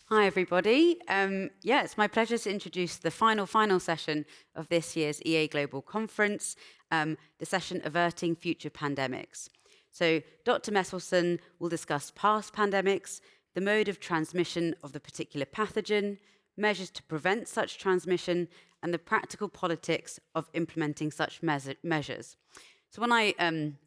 Hi, everybody. It's my pleasure to introduce the final session of this year's EA Global Conference, the session Averting Future Pandemics. So Dr. Meselson will discuss past pandemics, the mode of transmission of the particular pathogen, measures to prevent such transmission, and the practical politics of implementing such measures. So when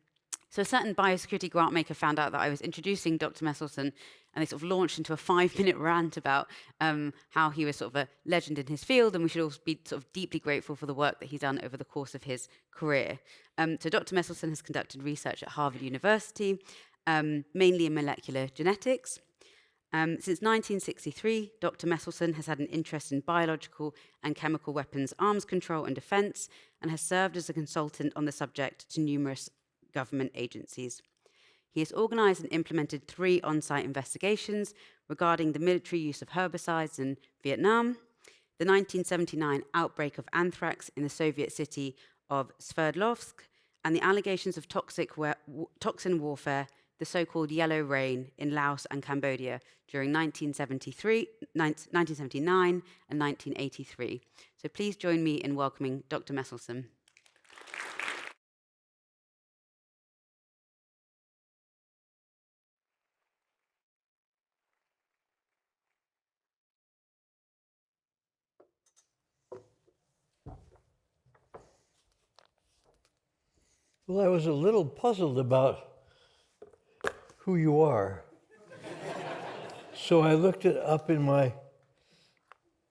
So a certain biosecurity grant maker found out that I was introducing Dr. Meselson, and they sort of launched into a 5-minute rant about how he was sort of a legend in his field, and we should all be sort of deeply grateful for the work that he's done over the course of his career. So Dr. Meselson has conducted research at Harvard University, mainly in molecular genetics. Since 1963, Dr. Meselson has had an interest in biological and chemical weapons arms control and defense, and has served as a consultant on the subject to numerous government agencies. He has organized and implemented 3 on-site investigations regarding the military use of herbicides in Viet Nam, the 1979 outbreak of anthrax in the Soviet city of Sverdlovsk, and the allegations of toxin warfare, the so-called Yellow Rain, in Laos and Cambodia during 1979 and 1983. So please join me in welcoming Dr. Meselson. Well, I was a little puzzled about who you are. So I looked it up in my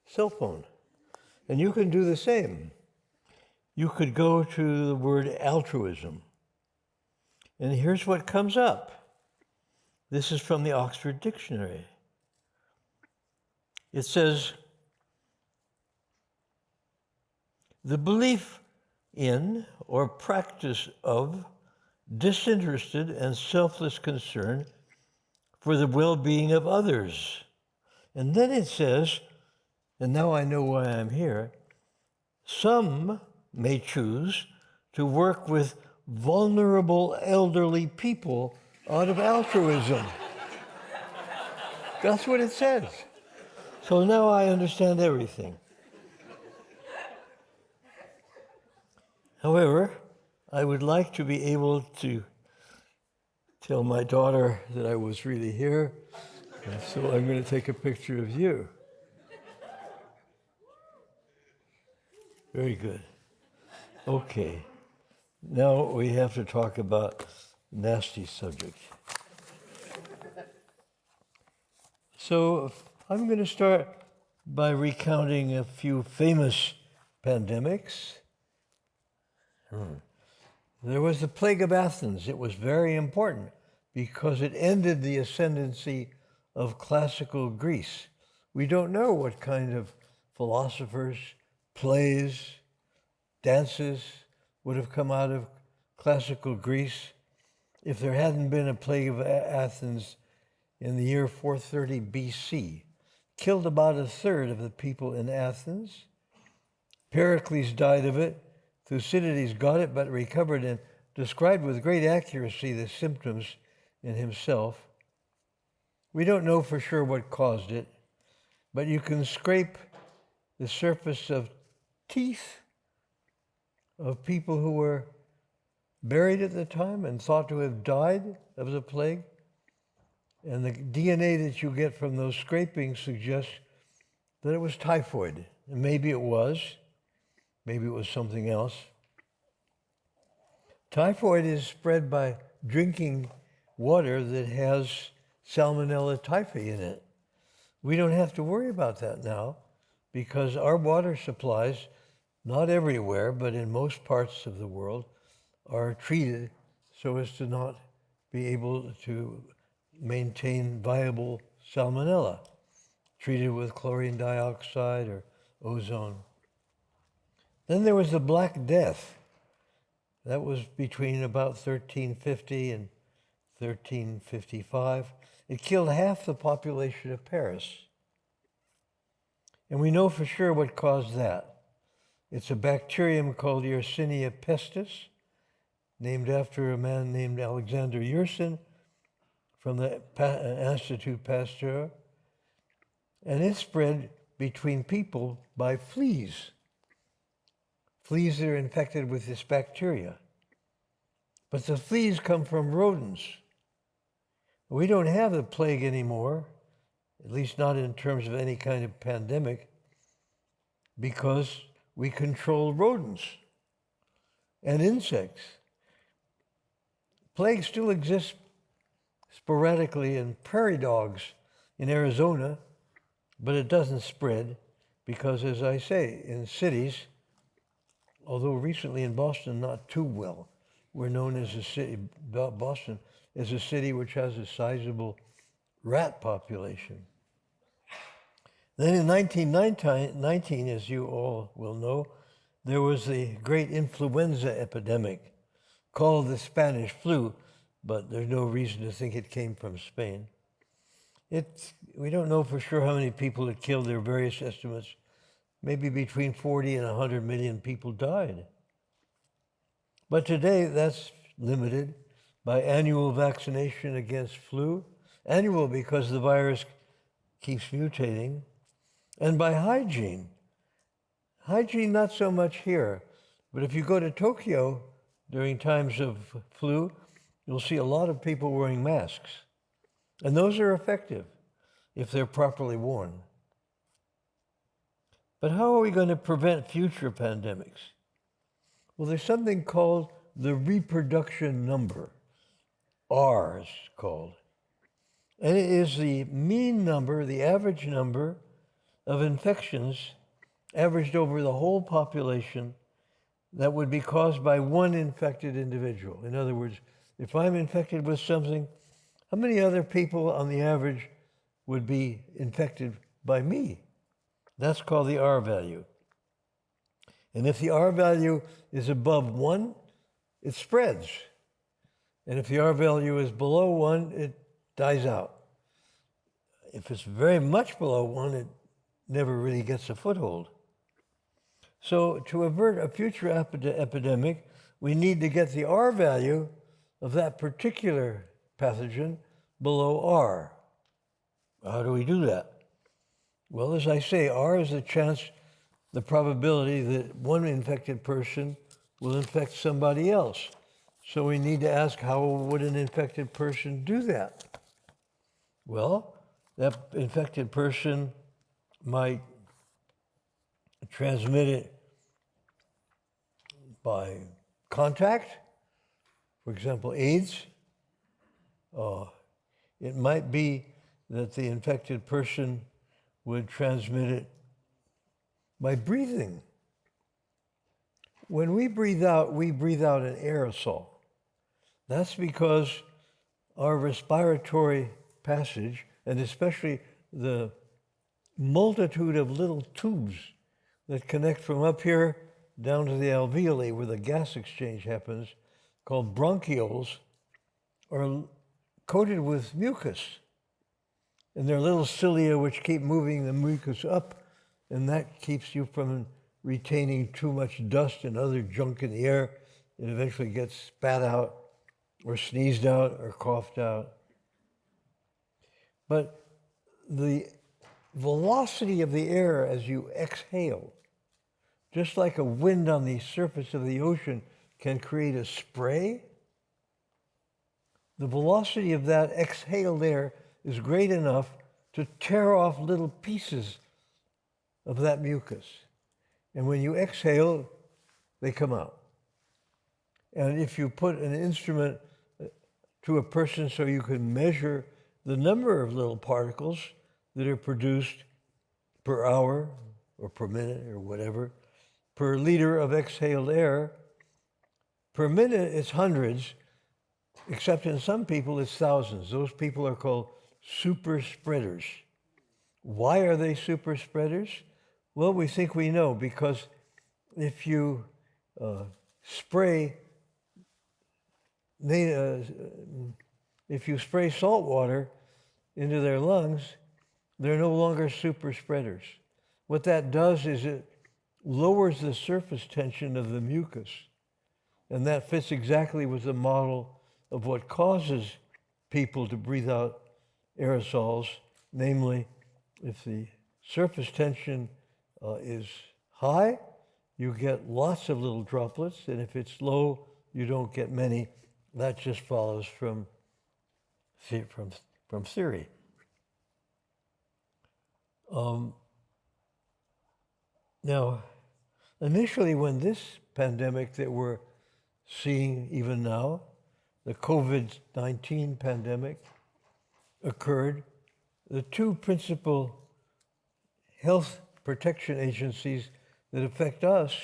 cell phone. And you can do the same. You could go to the word altruism. And here's what comes up. This is from the Oxford Dictionary. It says, the belief in or practice of disinterested and selfless concern for the well-being of others. And then it says, and now I know why I'm here, some may choose to work with vulnerable elderly people out of altruism. That's what it says. So now I understand everything. However, I would like to be able to tell my daughter that I was really here, and so I'm going to take a picture of you. Very good. Okay. Now we have to talk about nasty subject. So I'm going to start by recounting a few famous pandemics. There was the plague of Athens. It was very important because it ended the ascendancy of classical Greece. We don't know what kind of philosophers, plays, dances would have come out of classical Greece if there hadn't been a plague of Athens in the year 430 BC. Killed about 1/3 of the people in Athens. Pericles died of it. Thucydides got it, but recovered and described with great accuracy the symptoms in himself. We don't know for sure what caused it, but you can scrape the surface of teeth of people who were buried at the time and thought to have died of the plague. And the DNA that you get from those scrapings suggests that it was typhoid. And maybe it was something else. Typhoid is spread by drinking water that has Salmonella typhi in it. We don't have to worry about that now because our water supplies, not everywhere, but in most parts of the world, are treated so as to not be able to maintain viable Salmonella, treated with chlorine dioxide or ozone. Then there was the Black Death. That was between about 1350 and 1355. It killed half the population of Paris. And we know for sure what caused that. It's a bacterium called Yersinia pestis, named after a man named Alexander Yersin from the Institut Pasteur. and it's spread between people by fleas. Fleas that are infected with this bacteria. But the fleas come from rodents. We don't have the plague anymore, at least not in terms of any kind of pandemic, because we control rodents and insects. Plague still exists sporadically in prairie dogs in Arizona, but it doesn't spread because, as I say, in cities, although recently in Boston not too well, we're known as a city, Boston is a city which has a sizable rat population. Then in 1919, as you all will know, there was the great influenza epidemic called the Spanish flu, but there's no reason to think it came from Spain. We don't know for sure how many people it killed. There are various estimates. Maybe between 40 and 100 million people died. But today, that's limited by annual vaccination against flu, annual because the virus keeps mutating, and by hygiene. Hygiene, not so much here, but if you go to Tokyo during times of flu, you'll see a lot of people wearing masks. And those are effective if they're properly worn. But how are we going to prevent future pandemics? Well, there's something called the reproduction number, R is called. And it is the mean number, the average number of infections averaged over the whole population that would be caused by one infected individual. In other words, if I'm infected with something, how many other people on the average would be infected by me? That's called the R value. And if the R value is above 1, it spreads. And if the R value is below 1, it dies out. If it's very much below 1, it never really gets a foothold. So to avert a future epidemic, we need to get the R value of that particular pathogen below R. How do we do that? Well, as I say, R is the probability that one infected person will infect somebody else. So we need to ask, how would an infected person do that? Well, that infected person might transmit it by contact, for example, AIDS. It might be that the infected person would transmit it by breathing. When we breathe out an aerosol. That's because our respiratory passage, and especially the multitude of little tubes that connect from up here down to the alveoli where the gas exchange happens, called bronchioles, are coated with mucus. And there are little cilia which keep moving the mucus up, and that keeps you from retaining too much dust and other junk in the air. It eventually gets spat out or sneezed out or coughed out. But the velocity of the air as you exhale, just like a wind on the surface of the ocean can create a spray, the velocity of that exhaled air is great enough to tear off little pieces of that mucus. And when you exhale, they come out. And if you put an instrument to a person so you can measure the number of little particles that are produced per hour or per minute or whatever, per liter of exhaled air, per minute it's hundreds, except in some people it's thousands. Those people are called super spreaders. Why are they super spreaders? Well, we think we know, because if you spray salt water into their lungs, they're no longer super spreaders. What that does is it lowers the surface tension of the mucus, and that fits exactly with the model of what causes people to breathe out aerosols, namely, if the surface tension is high, you get lots of little droplets, and if it's low, you don't get many. That just follows from theory. Now, initially, when this pandemic that we're seeing even now, the COVID-19 pandemic, occurred, the two principal health protection agencies that affect us,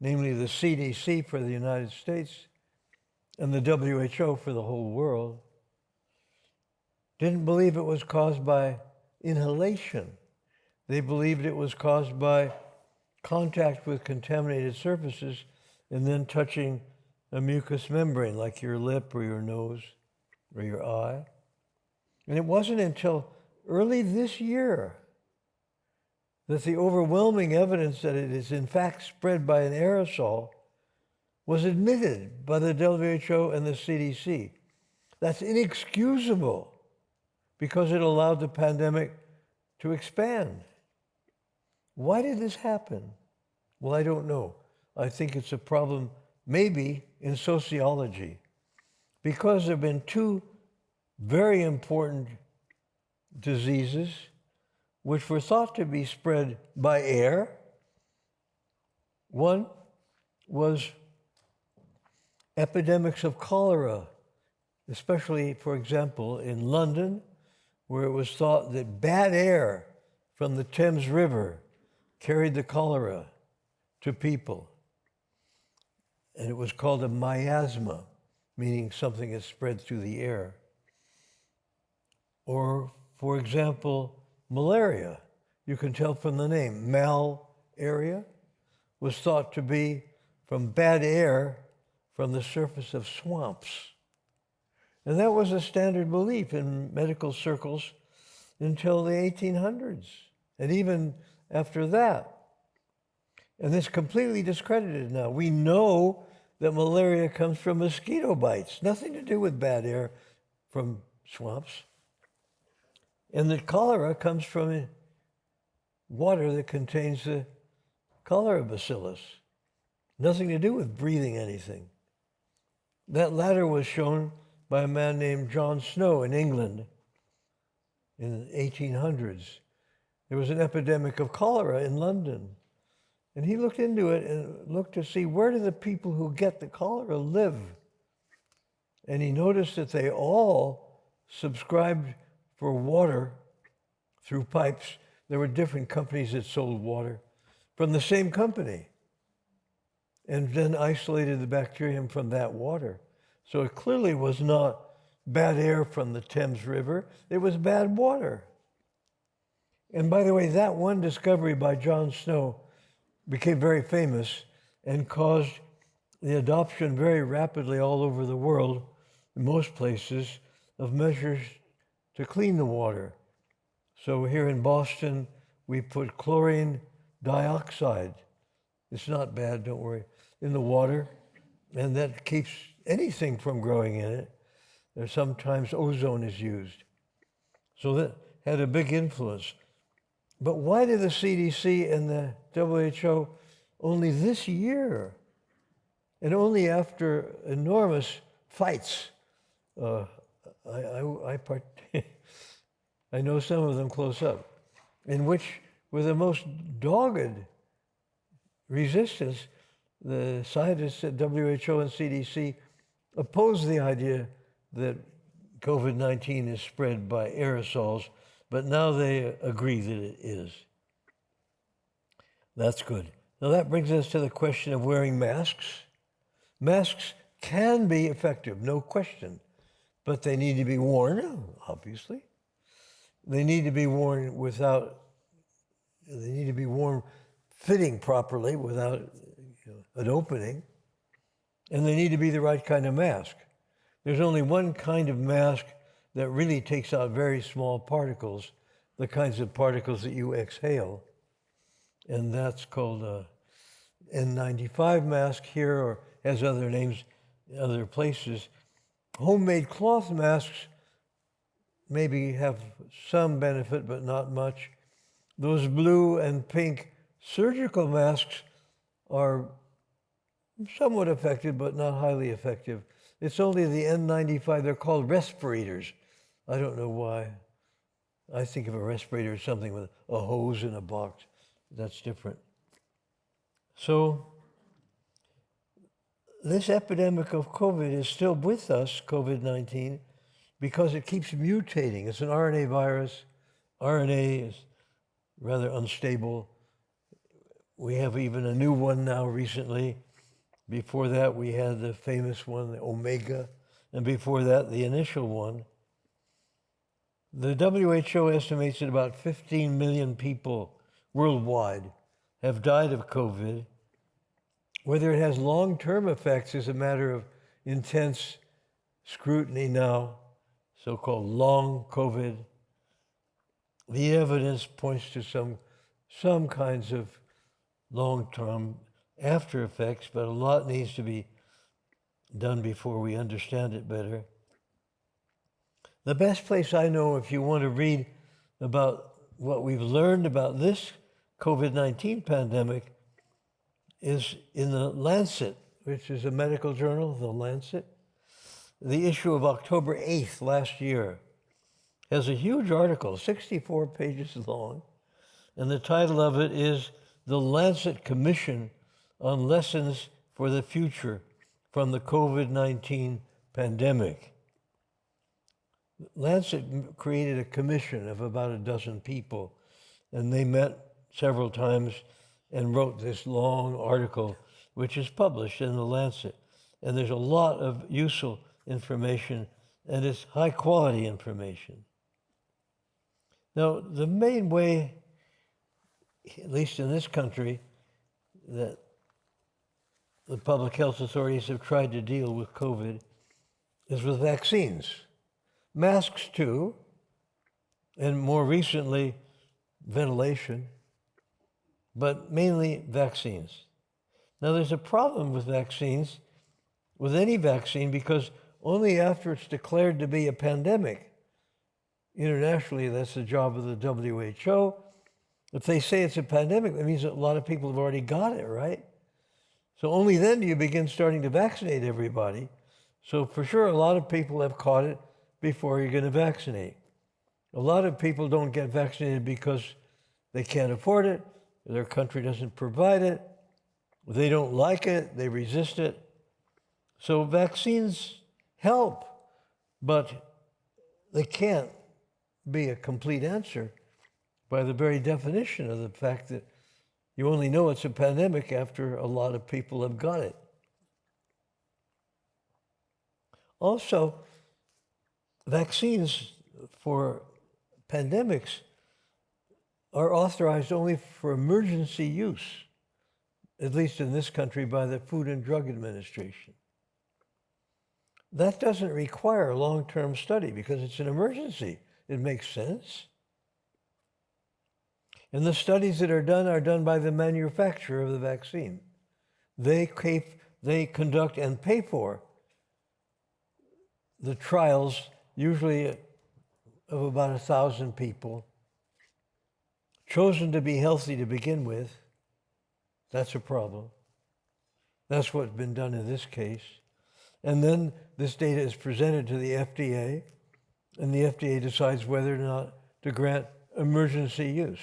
namely the CDC for the United States and the WHO for the whole world, didn't believe it was caused by inhalation. They believed it was caused by contact with contaminated surfaces and then touching a mucous membrane like your lip or your nose or your eye. And it wasn't until early this year that the overwhelming evidence that it is in fact spread by an aerosol was admitted by the WHO and the CDC. That's inexcusable because it allowed the pandemic to expand. Why did this happen? Well, I don't know. I think it's a problem maybe in sociology, because there have been two very important diseases which were thought to be spread by air. One was epidemics of cholera, especially, for example, in London, where it was thought that bad air from the Thames River carried the cholera to people. And it was called a miasma, meaning something is spread through the air. Or, for example, malaria. You can tell from the name. Mal-area was thought to be from bad air from the surface of swamps. And that was a standard belief in medical circles until the 1800s, and even after that. And it's completely discredited now. We know that malaria comes from mosquito bites, nothing to do with bad air from swamps. And that cholera comes from water that contains the cholera bacillus, nothing to do with breathing anything. That latter was shown by a man named John Snow in England in the 1800s. There was an epidemic of cholera in London. And he looked into it and looked to see where do the people who get the cholera live. And he noticed that they all subscribed for water through pipes. There were different companies that sold water from the same company, and then isolated the bacterium from that water. So it clearly was not bad air from the Thames River, it was bad water. And by the way, that one discovery by John Snow became very famous and caused the adoption very rapidly all over the world, in most places, of measures to clean the water. So here in Boston, we put chlorine dioxide, it's not bad, don't worry, in the water, and that keeps anything from growing in it. There's sometimes ozone is used. So that had a big influence. But why did the CDC and the WHO only this year, and only after enormous fights, I know some of them close up, in which, with the most dogged resistance, the scientists at WHO and CDC opposed the idea that COVID-19 is spread by aerosols, but now they agree that it is. That's good. Now that brings us to the question of wearing masks. Masks can be effective, no question, but they need to be worn, obviously. They need to be worn fitting properly without an opening, and they need to be the right kind of mask. There's only one kind of mask that really takes out very small particles, the kinds of particles that you exhale, and that's called a N95 mask here, or has other names in other places. Homemade cloth masks maybe have some benefit, but not much. Those blue and pink surgical masks are somewhat effective, but not highly effective. It's only the N95. They're called respirators. I don't know why. I think of a respirator as something with a hose in a box. That's different. So this epidemic of COVID is still with us, COVID-19, because it keeps mutating. It's an RNA virus. RNA is rather unstable. We have even a new one now recently. Before that, we had the famous one, the Omega, and before that, the initial one. The WHO estimates that about 15 million people worldwide have died of COVID. Whether it has long-term effects is a matter of intense scrutiny now, so-called long COVID. The evidence points to some kinds of long-term after effects, but a lot needs to be done before we understand it better. The best place I know if you want to read about what we've learned about this COVID-19 pandemic is in the Lancet, which is a medical journal, the Lancet. The issue of October 8th last year has a huge article, 64 pages long, and the title of it is The Lancet Commission on Lessons for the Future from the COVID-19 Pandemic. Lancet created a commission of about a dozen people, and they met several times and wrote this long article, which is published in the Lancet. And there's a lot of useful information, and it's high-quality information. Now, the main way, at least in this country, that the public health authorities have tried to deal with COVID is with vaccines. Masks too, and more recently, ventilation, but mainly vaccines. Now there's a problem with vaccines, with any vaccine, because only after it's declared to be a pandemic, internationally that's the job of the WHO, if they say it's a pandemic, that means that a lot of people have already got it, right? So only then do you begin starting to vaccinate everybody. So for sure, a lot of people have caught it before you're going to vaccinate. A lot of people don't get vaccinated because they can't afford it, their country doesn't provide it, they don't like it, they resist it. So vaccines help, but they can't be a complete answer by the very definition of the fact that you only know it's a pandemic after a lot of people have got it. Also, vaccines for pandemics are authorized only for emergency use, at least in this country by the Food and Drug Administration. That doesn't require a long-term study because it's an emergency. It makes sense. And the studies that are done by the manufacturer of the vaccine. They conduct and pay for the trials, usually of about 1,000 people, chosen to be healthy to begin with. That's a problem. That's what's been done in this case. And then this data is presented to the FDA, and the FDA decides whether or not to grant emergency use.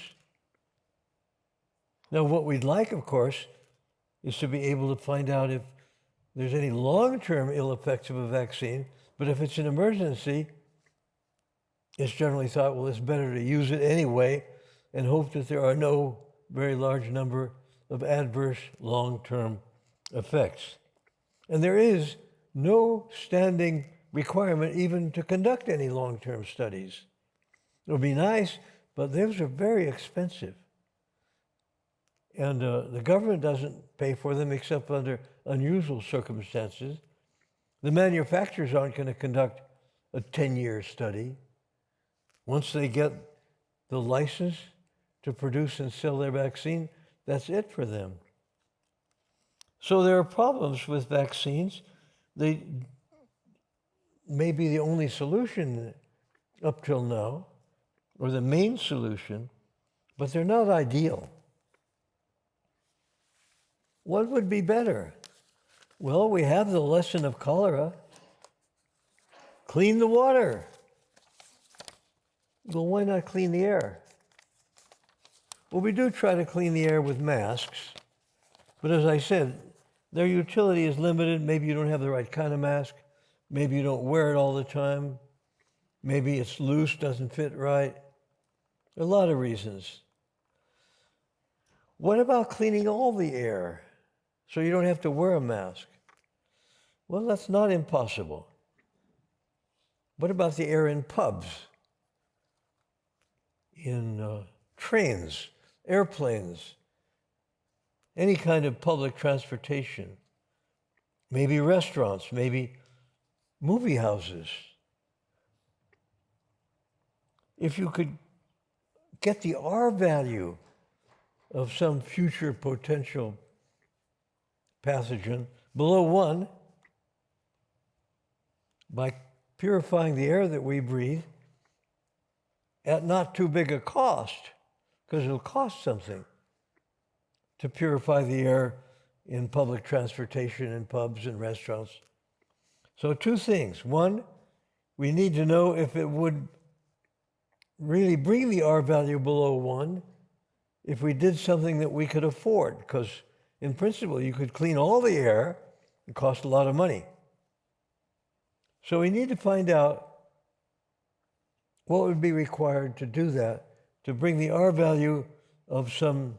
Now, what we'd like, of course, is to be able to find out if there's any long-term ill effects of a vaccine, but if it's an emergency, it's generally thought, well, it's better to use it anyway and hope that there are no very large number of adverse long-term effects. And there is no standing requirement even to conduct any long-term studies. It would be nice, but those are very expensive. And the government doesn't pay for them except under unusual circumstances. The manufacturers aren't going to conduct a 10-year study. Once they get the license to produce and sell their vaccine, that's it for them. So there are problems with vaccines. They may be the only solution up till now, or the main solution, but they're not ideal. What would be better? Well, we have the lesson of cholera. Clean the water. Well, why not clean the air? Well, we do try to clean the air with masks, but as I said, their utility is limited. Maybe you don't have the right kind of mask. Maybe you don't wear it all the time. Maybe it's loose, doesn't fit right. A lot of reasons. What about cleaning all the air so you don't have to wear a mask? Well, that's not impossible. What about the air in pubs, in trains, airplanes, any kind of public transportation, maybe restaurants, maybe movie houses? If you could get the R value of some future potential pathogen below 1 by purifying the air that we breathe at not too big a cost, because it'll cost something to purify the air in public transportation, in pubs and restaurants. So 2 things. 1, we need to know if it would really bring the R value below 1 if we did something that we could afford, because in principle, you could clean all the air. It costs a lot of money. So we need to find out what would be required to do that, to bring the R value of some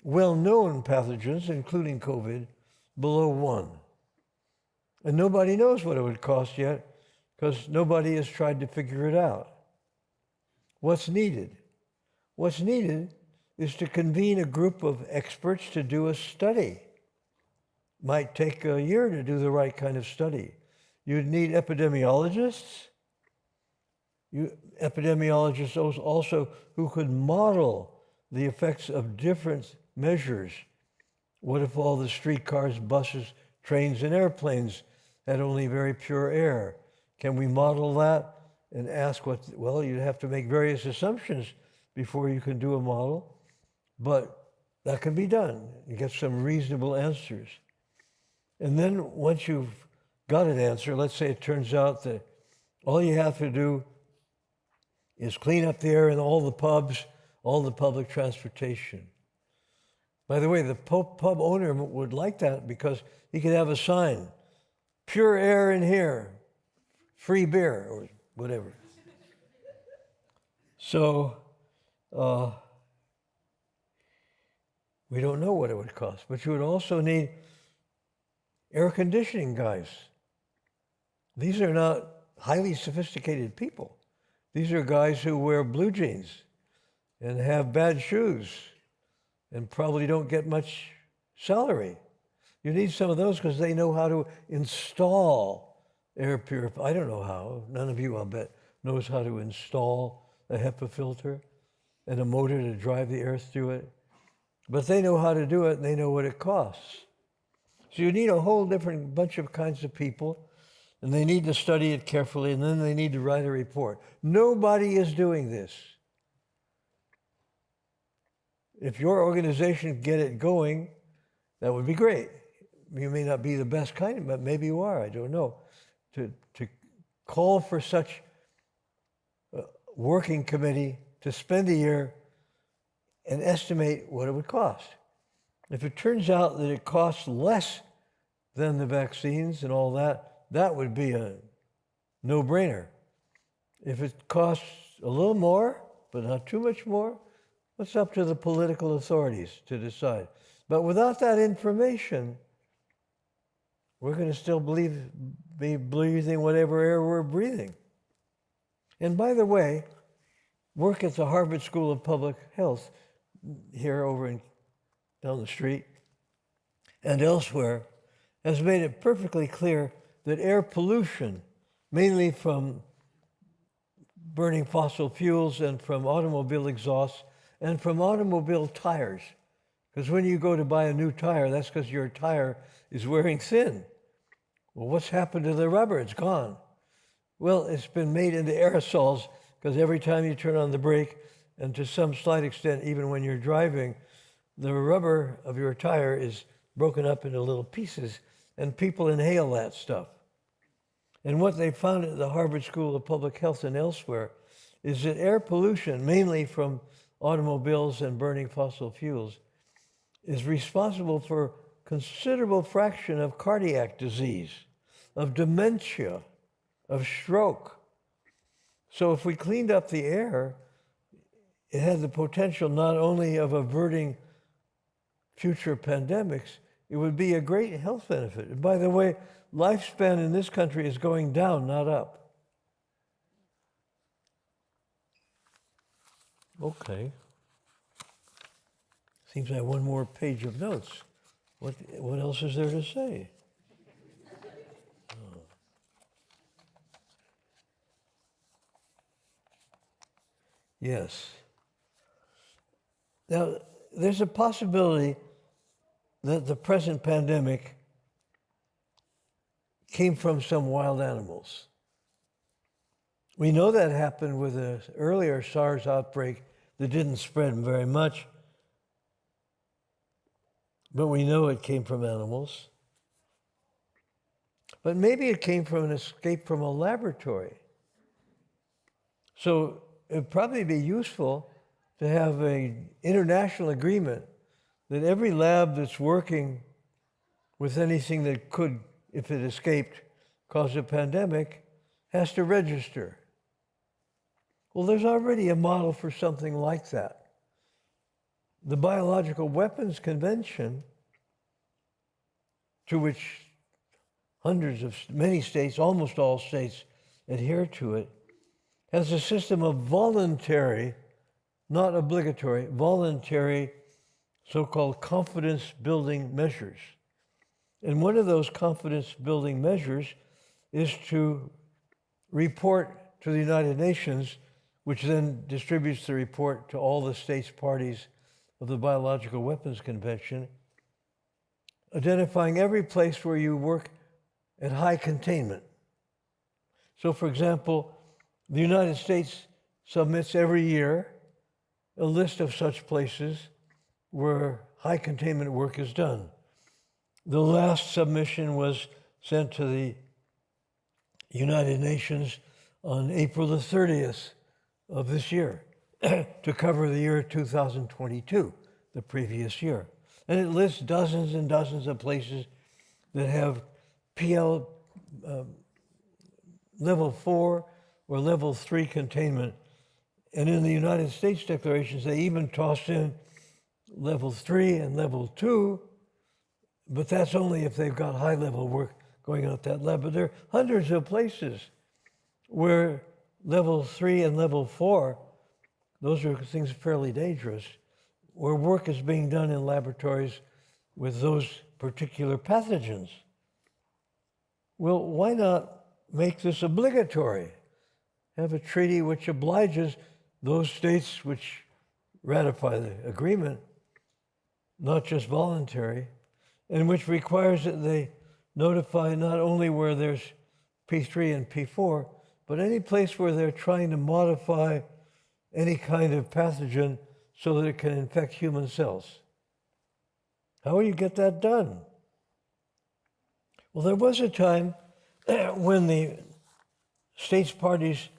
well-known pathogens, including COVID, below 1. And nobody knows what it would cost yet, because nobody has tried to figure it out. What's needed? What's needed is to convene a group of experts to do a study. Might take a year to do the right kind of study. You'd need epidemiologists, epidemiologists also who could model the effects of different measures. What if all the streetcars, buses, trains, and airplanes had only very pure air? Can we model that and ask what? Well, you'd have to make various assumptions before you can do a model, but that can be done. You get some reasonable answers. And then once you've got an answer, let's say it turns out that all you have to do is clean up the air in all the pubs, all the public transportation. By the way, the pub owner would like that because he could have a sign, pure air in here, free beer, or whatever. So we don't know what it would cost, but you would also need air conditioning guys. These are not highly sophisticated people. These are guys who wear blue jeans and have bad shoes and probably don't get much salary. You need some of those because they know how to install air purifier. I don't know how. None of you, I'll bet, knows how to install a HEPA filter and a motor to drive the air through it. But they know how to do it and they know what it costs. So you need a whole different bunch of kinds of people, and they need to study it carefully, and then they need to write a report. Nobody is doing this. If your organization get it going, that would be great. You may not be the best kind, but maybe you are, I don't know. To call for such a working committee to spend a year and estimate what it would cost. If it turns out that it costs less than the vaccines and all that, that would be a no-brainer. If it costs a little more, but not too much more, it's up to the political authorities to decide. But without that information, we're going to still be breathing whatever air we're breathing. And by the way, work at the Harvard School of Public Health here down the street and elsewhere has made it perfectly clear that air pollution, mainly from burning fossil fuels and from automobile exhausts and from automobile tires, because when you go to buy a new tire, that's because your tire is wearing thin. Well, what's happened to the rubber? It's gone. Well, it's been made into aerosols because every time you turn on the brake And to some slight extent, even when you're driving, the rubber of your tire is broken up into little pieces, and people inhale that stuff. And what they found at the Harvard School of Public Health and elsewhere is that air pollution, mainly from automobiles and burning fossil fuels, is responsible for considerable fraction of cardiac disease, of dementia, of stroke. So if we cleaned up the air, it had the potential not only of averting future pandemics, it would be a great health benefit. And by the way, lifespan in this country is going down, not up. Okay. Seems I have one more page of notes. What else is there to say? Oh. Yes. Now, there's a possibility that the present pandemic came from some wild animals. We know that happened with an earlier SARS outbreak that didn't spread very much, but we know it came from animals. But maybe it came from an escape from a laboratory. So it'd probably be useful to have an international agreement that every lab that's working with anything that could, if it escaped, cause a pandemic, has to register. Well, there's already a model for something like that. The Biological Weapons Convention, to which many states, almost all states, adhere to it, has a system of voluntary, not obligatory, voluntary so-called confidence-building measures. And one of those confidence-building measures is to report to the United Nations, which then distributes the report to all the states parties of the Biological Weapons Convention, identifying every place where you work at high containment. So, for example, the United States submits every year a list of such places where high containment work is done. The last submission was sent to the United Nations on April the 30th of this year to cover the year 2022, the previous year. And it lists dozens and dozens of places that have PL level 4 or level 3 containment. And in the United States declarations, they even toss in level 3 and level 2, but that's only if they've got high-level work going on at that level. But there are hundreds of places where level 3 and level 4, those are things fairly dangerous, where work is being done in laboratories with those particular pathogens. Well, why not make this obligatory? Have a treaty which obliges those states which ratify the agreement, not just voluntary, and which requires that they notify not only where there's P3 and P4, but any place where they're trying to modify any kind of pathogen so that it can infect human cells. How will you get that done? Well, there was a time when the states parties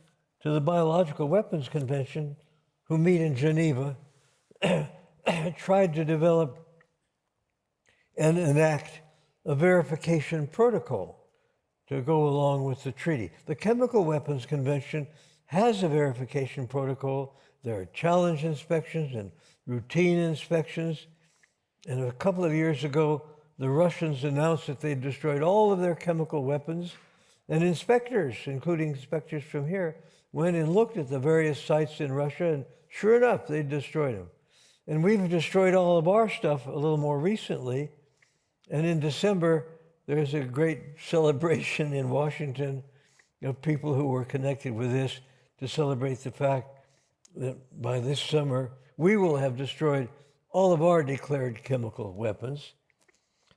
to the Biological Weapons Convention, who meet in Geneva, tried to develop and enact a verification protocol to go along with the treaty. The Chemical Weapons Convention has a verification protocol. There are challenge inspections and routine inspections. And a couple of years ago, the Russians announced that they destroyed all of their chemical weapons, and inspectors, including inspectors from here, went and looked at the various sites in Russia, and sure enough, they destroyed them. And we've destroyed all of our stuff a little more recently. And in December, there's a great celebration in Washington of people who were connected with this to celebrate the fact that by this summer, we will have destroyed all of our declared chemical weapons.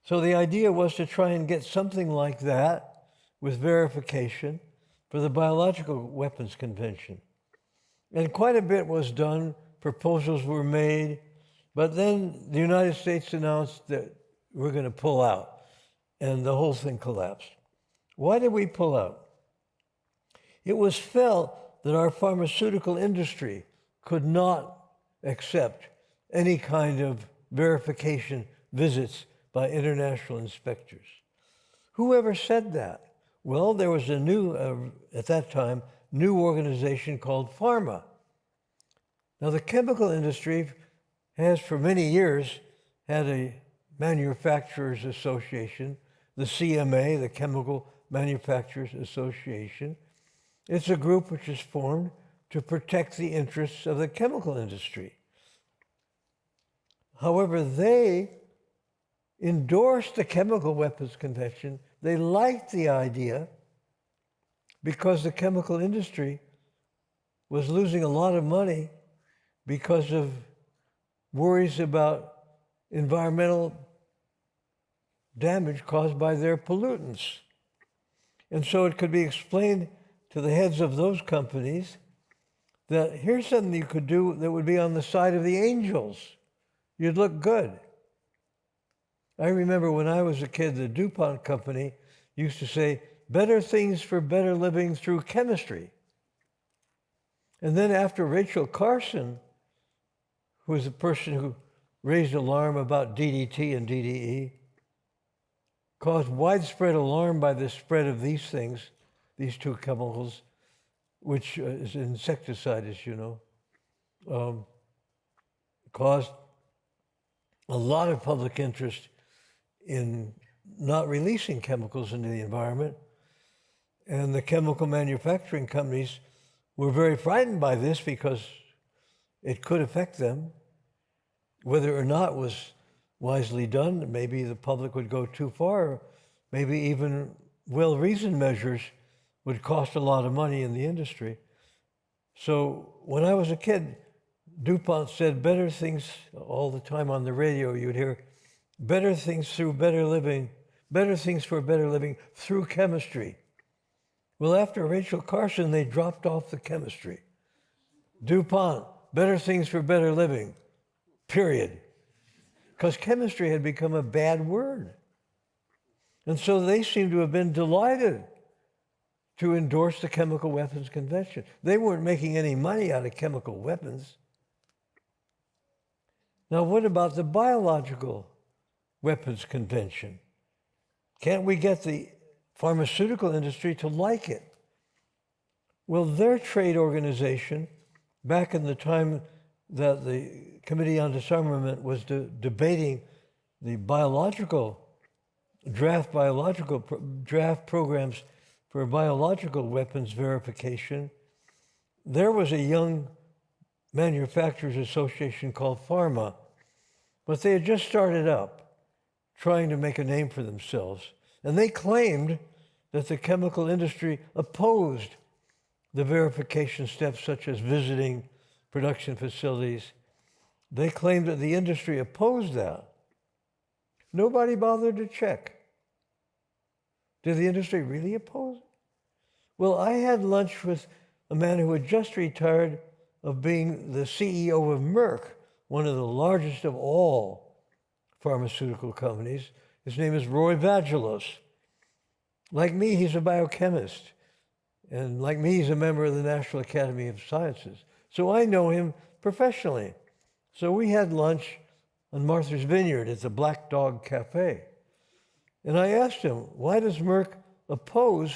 So the idea was to try and get something like that with verification for the Biological Weapons Convention. And quite a bit was done, proposals were made, but then the United States announced that we're going to pull out, and the whole thing collapsed. Why did we pull out? It was felt that our pharmaceutical industry could not accept any kind of verification visits by international inspectors. Whoever said that? Well, there was a new, at that time, new organization called PhRMA. Now, the chemical industry has for many years had a manufacturers association, the CMA, the Chemical Manufacturers Association. It's a group which is formed to protect the interests of the chemical industry. However, they endorsed the Chemical Weapons Convention. They liked the idea because the chemical industry was losing a lot of money because of worries about environmental damage caused by their pollutants. And so it could be explained to the heads of those companies that here's something you could do that would be on the side of the angels. You'd look good. I remember when I was a kid, the DuPont company used to say, better things for better living through chemistry. And then after Rachel Carson, who was the person who raised alarm about DDT and DDE, caused widespread alarm by the spread of these things, these two chemicals, which is insecticide, as you know, caused a lot of public interest in not releasing chemicals into the environment. And the chemical manufacturing companies were very frightened by this because it could affect them. Whether or not was wisely done, maybe the public would go too far, maybe even well-reasoned measures would cost a lot of money in the industry. So when I was a kid, DuPont said better things all the time on the radio. You'd hear better things through better living, better things for better living through chemistry. Well, after Rachel Carson, they dropped off the chemistry. DuPont, better things for better living, period. Because chemistry had become a bad word. And so they seem to have been delighted to endorse the Chemical Weapons Convention. They weren't making any money out of chemical weapons. Now, what about the Biological Weapons Convention? Can't we get the pharmaceutical industry to like it? Well, their trade organization, back in the time that the Committee on Disarmament was debating the draft programs for biological weapons verification, there was a young manufacturers association called PhRMA, but they had just started up trying to make a name for themselves. And they claimed that the chemical industry opposed the verification steps such as visiting production facilities. They claimed that the industry opposed that. Nobody bothered to check. Did the industry really oppose it? Well, I had lunch with a man who had just retired of being the CEO of Merck, one of the largest of all pharmaceutical companies. His name is Roy Vagelos. Like me, he's a biochemist. And like me, he's a member of the National Academy of Sciences. So I know him professionally. So we had lunch on Martha's Vineyard at the Black Dog Cafe. And I asked him, why does Merck oppose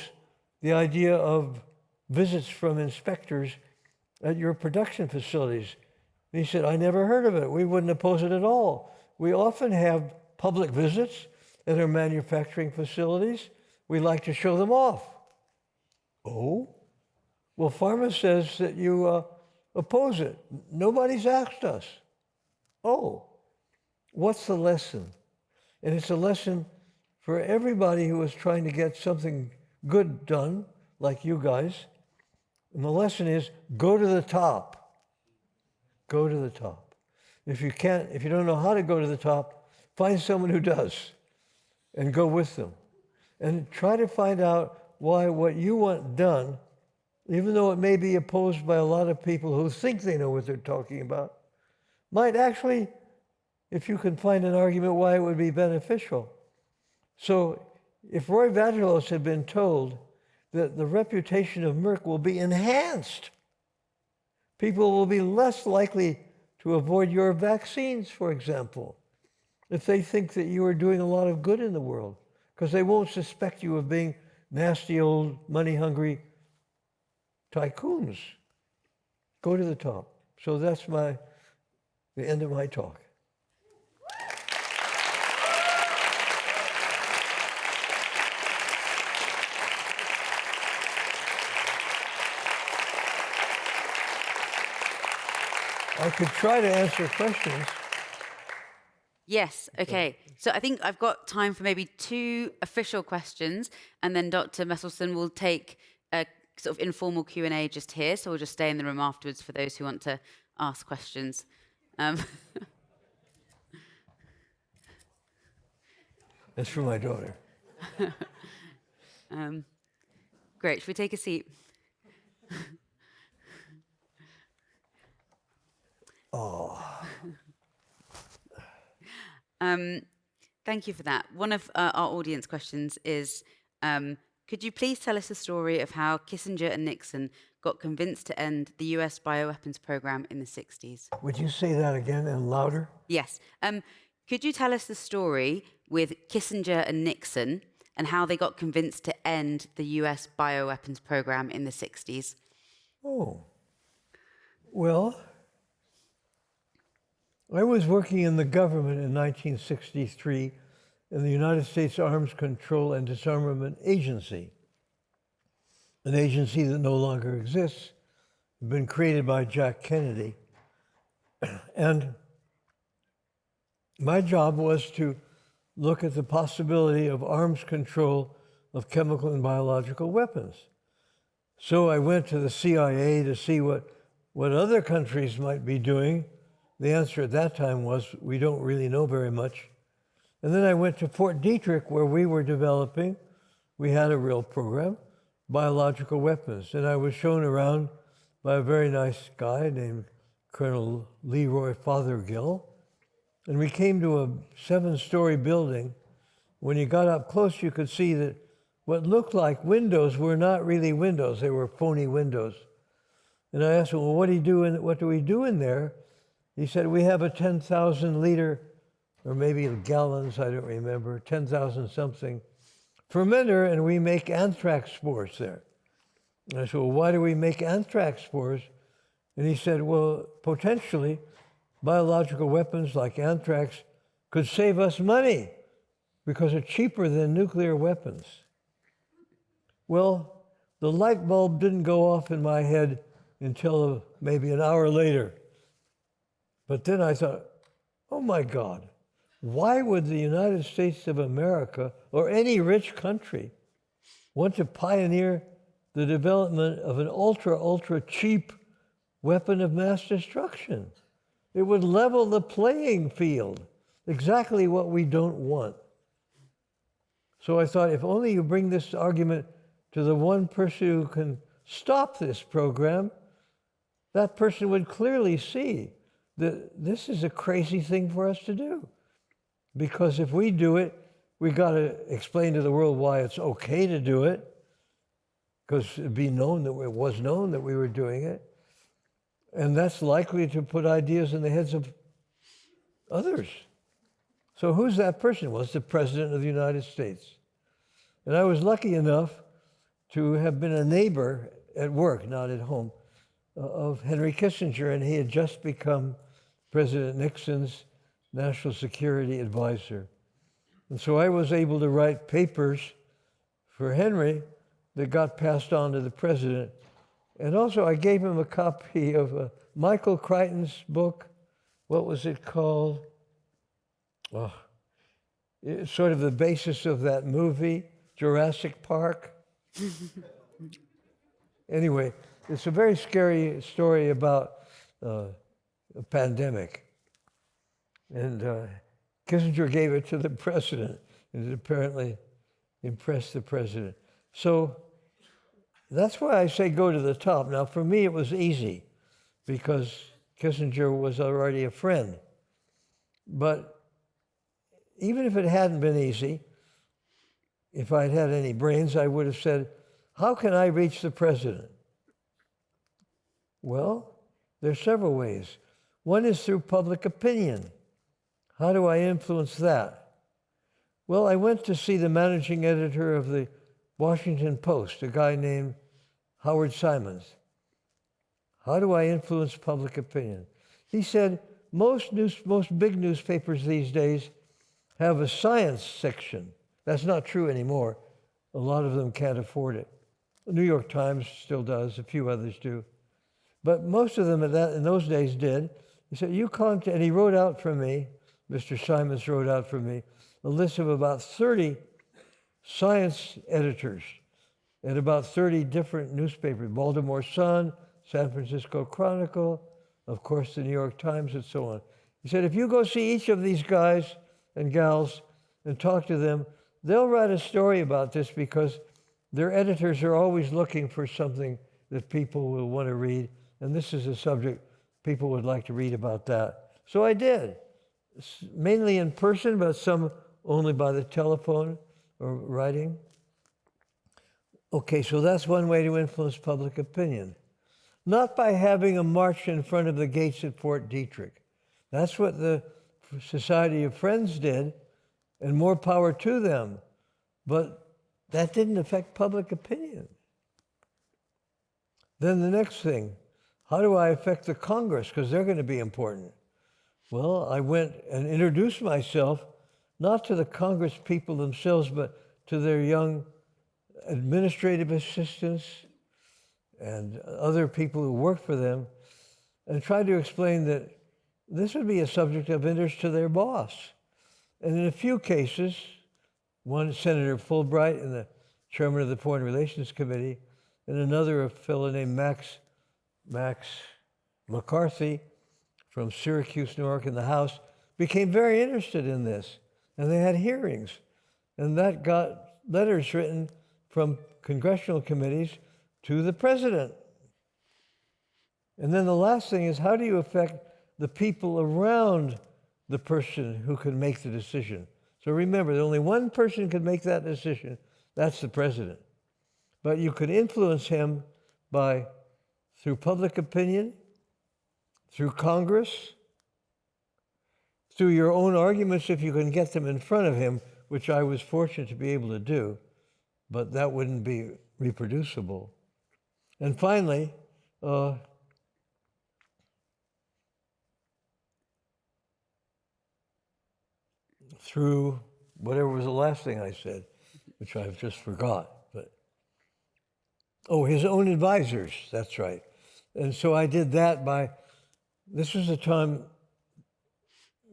the idea of visits from inspectors at your production facilities? And he said, I never heard of it. We wouldn't oppose it at all. We often have public visits at our manufacturing facilities. We like to show them off. Oh? Well, PhRMA says that you oppose it. Nobody's asked us. Oh, what's the lesson? And it's a lesson for everybody who is trying to get something good done, like you guys. And the lesson is, go to the top. Go to the top. If you don't know how to go to the top, find someone who does and go with them. And try to find out why what you want done, even though it may be opposed by a lot of people who think they know what they're talking about, might actually, if you can find an argument why it would be beneficial. So if Roy Vagelos had been told that the reputation of Merck will be enhanced, people will be less likely to avoid your vaccines, for example, if they think that you are doing a lot of good in the world, because they won't suspect you of being nasty old money-hungry tycoons. Go to the top. So that's the end of my talk. I could try to answer questions. Yes, okay. So I think I've got time for maybe 2 official questions, and then Dr. Meselson will take a sort of informal Q&A just here, so we'll just stay in the room afterwards for those who want to ask questions. That's for my daughter. Great, should we take a seat? Thank you for that. One of our audience questions is, could you please tell us the story of how Kissinger and Nixon got convinced to end the US bioweapons program in the 60s? Would you say that again and louder? Yes. Could you tell us the story with Kissinger and Nixon and how they got convinced to end the US bioweapons program in the 60s? Oh, well, I was working in the government in 1963 in the United States Arms Control and Disarmament Agency, an agency that no longer exists, been created by Jack Kennedy. And my job was to look at the possibility of arms control of chemical and biological weapons. So I went to the CIA to see what other countries might be doing. The answer at that time was, we don't really know very much. And then I went to Fort Detrick, where we were developing, we had a real program, biological weapons. And I was shown around by a very nice guy named Colonel Leroy Fothergill. And we came to a 7-story building. When you got up close, you could see that what looked like windows were not really windows. They were phony windows. And I asked him, well, what do we do in there? He said, we have a 10,000 liter, or maybe gallons, I don't remember, 10,000 something, fermenter, and we make anthrax spores there. And I said, well, why do we make anthrax spores? And he said, well, potentially, biological weapons like anthrax could save us money because they're cheaper than nuclear weapons. Well, the light bulb didn't go off in my head until maybe an hour later. But then I thought, oh my God, why would the United States of America or any rich country want to pioneer the development of an ultra cheap weapon of mass destruction? It would level the playing field, exactly what we don't want. So I thought, if only you bring this argument to the one person who can stop this program, that person would clearly see that this is a crazy thing for us to do. Because if we do it, we got to explain to the world why it's okay to do it, because it'd be known that it was known that we were doing it. And that's likely to put ideas in the heads of others. So who's that person? Well, it's the President of the United States. And I was lucky enough to have been a neighbor at work, not at home, of Henry Kissinger, and he had just become President Nixon's national security advisor. And so I was able to write papers for Henry that got passed on to the president. And also I gave him a copy of Michael Crichton's book. What was it called? Oh, it's sort of the basis of that movie, Jurassic Park. Anyway, it's a very scary story about a pandemic. And Kissinger gave it to the president, and it apparently impressed the president. So that's why I say go to the top. Now, for me, it was easy, because Kissinger was already a friend. But even if it hadn't been easy, if I'd had any brains, I would have said, how can I reach the president? Well, there's several ways. One is through public opinion. How do I influence that? Well, I went to see the managing editor of the Washington Post, a guy named Howard Simons. How do I influence public opinion? He said, most big newspapers these days have a science section. That's not true anymore. A lot of them can't afford it. The New York Times still does, a few others do. But most of them in those days did. He said, and he wrote out for me, Mr. Simons wrote out for me, a list of about 30 science editors at about 30 different newspapers, Baltimore Sun, San Francisco Chronicle, of course, the New York Times, and so on. He said, if you go see each of these guys and gals and talk to them, they'll write a story about this because their editors are always looking for something that people will want to read, and this is a subject people would like to read about that. So I did, mainly in person, but some only by the telephone or writing. Okay, so that's one way to influence public opinion. Not by having a march in front of the gates at Fort Detrick. That's what the Society of Friends did, and more power to them. But that didn't affect public opinion. Then the next thing, how do I affect the Congress? Because they're going to be important. Well, I went and introduced myself, not to the Congress people themselves, but to their young administrative assistants and other people who work for them, and tried to explain that this would be a subject of interest to their boss. And in a few cases, one Senator Fulbright and the chairman of the Foreign Relations Committee, and another a fellow named Max McCarthy from Syracuse, New York, in the House, became very interested in this. And they had hearings. And that got letters written from congressional committees to the president. And then the last thing is, how do you affect the people around the person who can make the decision? So remember, only one person can make that decision. That's the president. But you could influence him through public opinion, through Congress, through your own arguments if you can get them in front of him, which I was fortunate to be able to do, but that wouldn't be reproducible. And finally, through whatever was the last thing I said, which I've just forgot. His own advisors, that's right. And so I did that this was a time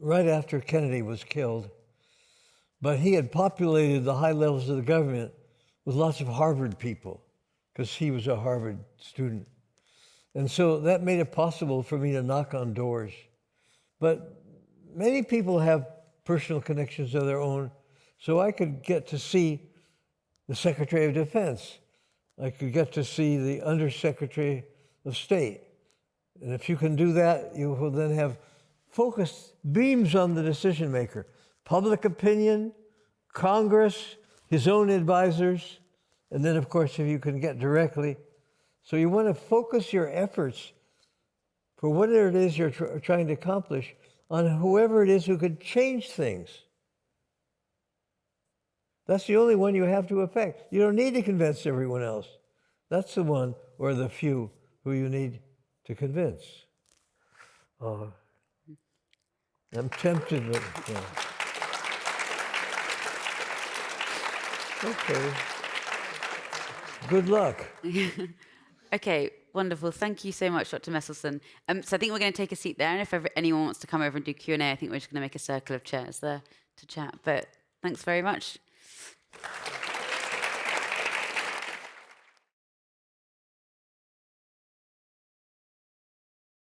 right after Kennedy was killed, but he had populated the high levels of the government with lots of Harvard people, because he was a Harvard student. And so that made it possible for me to knock on doors. But many people have personal connections of their own, so I could get to see the Secretary of Defense. I could get to see the Undersecretary of State. And if you can do that, you will then have focused beams on the decision maker. Public opinion, Congress, his own advisors, and then, of course, if you can get directly. So you want to focus your efforts for whatever it is you're trying to accomplish on whoever it is who could change things. That's the only one you have to affect. You don't need to convince everyone else. That's the one or the few who you need to convince. I'm tempted. But, yeah. Okay. Good luck. Okay, wonderful. Thank you so much, Dr. Meselson. So I think we're going to take a seat there, and if anyone wants to come over and do Q&A, I think we're just going to make a circle of chairs there to chat. But thanks very much.